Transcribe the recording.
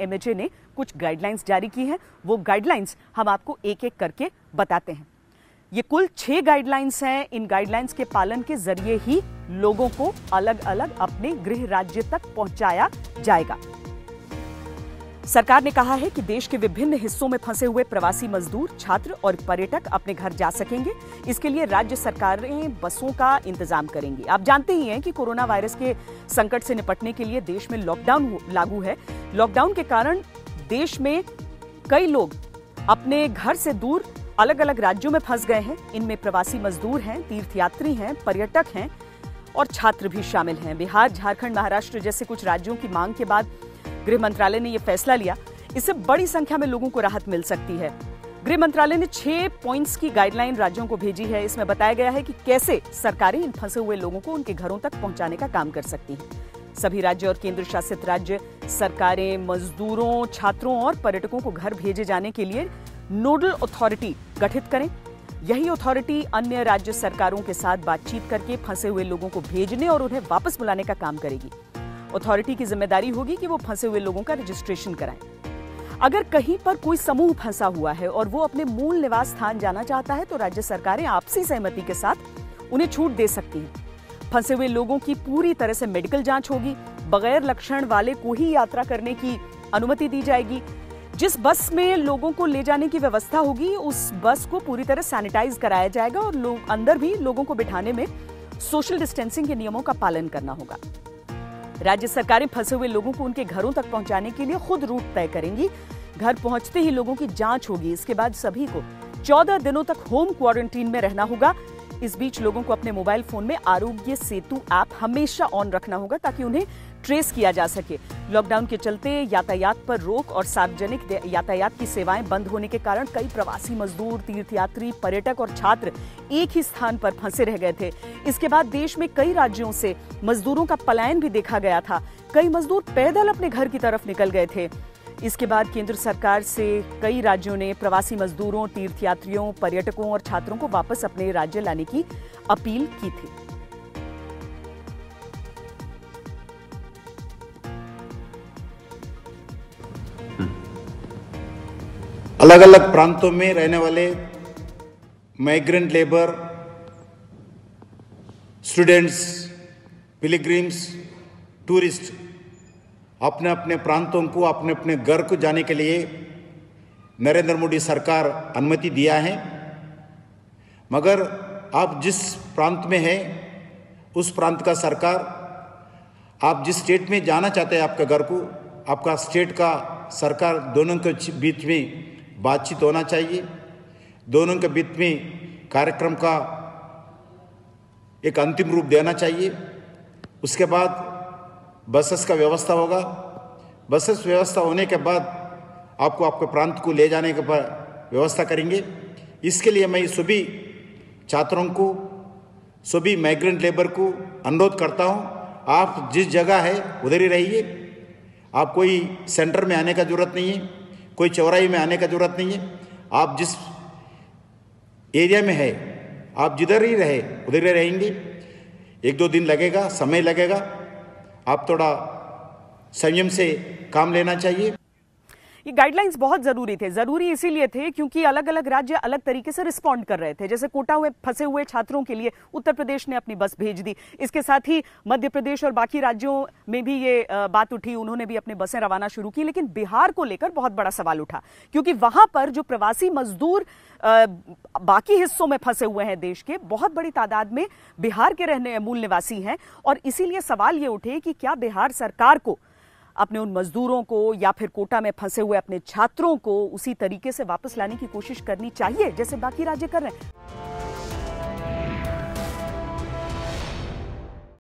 MHA ने कुछ guidelines जारी की हैं। वो गाइडलाइंस हम आपको एक एक करके बताते हैं। ये कुल 6 गाइडलाइंस हैं। इन गाइडलाइंस के पालन के जरिए ही लोगों को अलग अलग अपने गृह राज्य तक पहुंचाया जाएगा। सरकार ने कहा है कि देश के विभिन्न हिस्सों में फंसे हुए प्रवासी मजदूर, छात्र और पर्यटक अपने घर जा सकेंगे। इसके लिए राज्य सरकारें बसों का इंतजाम करेंगी। आप जानते ही हैं कि कोरोना वायरस के संकट से निपटने के लिए देश में लॉकडाउन लागू है। लॉकडाउन के कारण देश में कई लोग अपने घर से दूर अलग अलग राज्यों में फंस गए हैं। इनमें प्रवासी मजदूर हैं, तीर्थयात्री हैं, पर्यटक हैं और छात्र भी शामिल हैं। बिहार, झारखंड, महाराष्ट्र जैसे कुछ राज्यों की मांग के बाद गृह मंत्रालय ने यह फैसला लिया। इससे बड़ी संख्या में लोगों को राहत मिल सकती है। गृह मंत्रालय ने 6 पॉइंट्स की गाइडलाइन राज्यों को भेजी है। इसमें बताया गया है कि कैसे सरकारें इन फंसे हुए लोगों को उनके घरों तक पहुंचाने का काम कर सकती हैं। सभी राज्य और केंद्र शासित राज्य सरकारें मजदूरों, छात्रों और पर्यटकों को घर भेजे जाने के लिए नोडल अथॉरिटी गठित करें। यही अथॉरिटी अन्य राज्य सरकारों के साथ बातचीत करके फंसे हुए लोगों को भेजने और उन्हें वापस बुलाने का काम करेगी। अथॉरिटी की जिम्मेदारी होगी कि वो फंसे हुए लोगों का रजिस्ट्रेशन कराएं। अगर कहीं पर कोई समूह फंसा हुआ है और वो अपने मूल निवास स्थान जाना चाहता है तो राज्य सरकारें आपसी सहमति के साथ उन्हें छूट दे सकती हैं। फंसे हुए लोगों की पूरी तरह से मेडिकल जांच होगी। बगैर लक्षण वाले को ही यात्रा करने की अनुमति दी जाएगी। जिस बस में लोगों को ले जाने की व्यवस्था होगी उस बस को पूरी तरह सैनिटाइज कराया जाएगा और अंदर भी लोगों को बिठाने में सोशल डिस्टेंसिंग के नियमों का पालन करना होगा। राज्य सरकारें फंसे हुए लोगों को उनके घरों तक पहुंचाने के लिए खुद रूट तय करेंगी। घर पहुंचते ही लोगों की जांच होगी। इसके बाद सभी को 14 दिनों तक होम क्वारंटीन में रहना होगा। इस बीच लोगों को अपने मोबाइल फोन में आरोग्य सेतु ऐप हमेशा ऑन रखना होगा ताकि उन्हें ट्रेस किया जा सके। लॉकडाउन के चलते यातायात पर रोक और सार्वजनिक यातायात की सेवाएं बंद होने के कारण कई प्रवासी मजदूर, तीर्थयात्री, पर्यटक और छात्र एक ही स्थान पर फंसे रह गए थे। इसके बाद देश में कई राज्यों से मजदूरों का पलायन भी देखा गया था। कई मजदूर पैदल अपने घर की तरफ निकल गए थे। इसके बाद केंद्र सरकार से कई राज्यों ने प्रवासी मजदूरों, तीर्थयात्रियों, पर्यटकों और छात्रों को वापस अपने राज्य लाने की अपील की थी। अलग अलग प्रांतों में रहने वाले migrant labour, students, pilgrims, tourist अपने अपने प्रांतों को, अपने अपने घर को जाने के लिए नरेंद्र मोदी सरकार अनुमति दिया है। मगर आप जिस प्रांत में हैं उस प्रांत का सरकार, आप जिस स्टेट में जाना चाहते हैं आपके घर को, आपका स्टेट का सरकार, दोनों के बीच में बातचीत होना चाहिए। दोनों के बीच में कार्यक्रम का एक अंतिम रूप देना चाहिए। उसके बाद बसेस का व्यवस्था होगा। बसेस व्यवस्था होने के बाद आपको आपके प्रांत को ले जाने का व्यवस्था करेंगे। इसके लिए मैं सभी छात्रों को, सभी माइग्रेंट लेबर को अनुरोध करता हूं, आप जिस जगह है उधर ही रहिए। आप कोई सेंटर में आने का जरूरत नहीं है, कोई चौराहे में आने का जरूरत नहीं है। आप जिस एरिया में है, आप जिधर ही रहे उधर ही रहेंगे। 1-2 दिन लगेगा, समय लगेगा। आप थोड़ा संयम से काम लेना चाहिए। ये गाइडलाइंस बहुत जरूरी थे। जरूरी इसीलिए थे क्योंकि अलग अलग राज्य अलग तरीके से रिस्पॉन्ड कर रहे थे। जैसे कोटा में फंसे हुए छात्रों के लिए उत्तर प्रदेश ने अपनी बस भेज दी। इसके साथ ही मध्य प्रदेश और बाकी राज्यों में भी ये बात उठी, उन्होंने भी अपनी बसें रवाना शुरू की। लेकिन बिहार को लेकर बहुत बड़ा सवाल उठा क्योंकि वहां पर जो प्रवासी मजदूर बाकी हिस्सों में फंसे हुए हैं देश के, बहुत बड़ी तादाद में बिहार के रहने मूल निवासी हैं। और इसीलिए सवाल ये उठे कि क्या बिहार सरकार को अपने उन मजदूरों को या फिर कोटा में फंसे हुए अपने छात्रों को उसी तरीके से वापस लाने की कोशिश करनी चाहिए जैसे बाकी राज्य कर रहे हैं।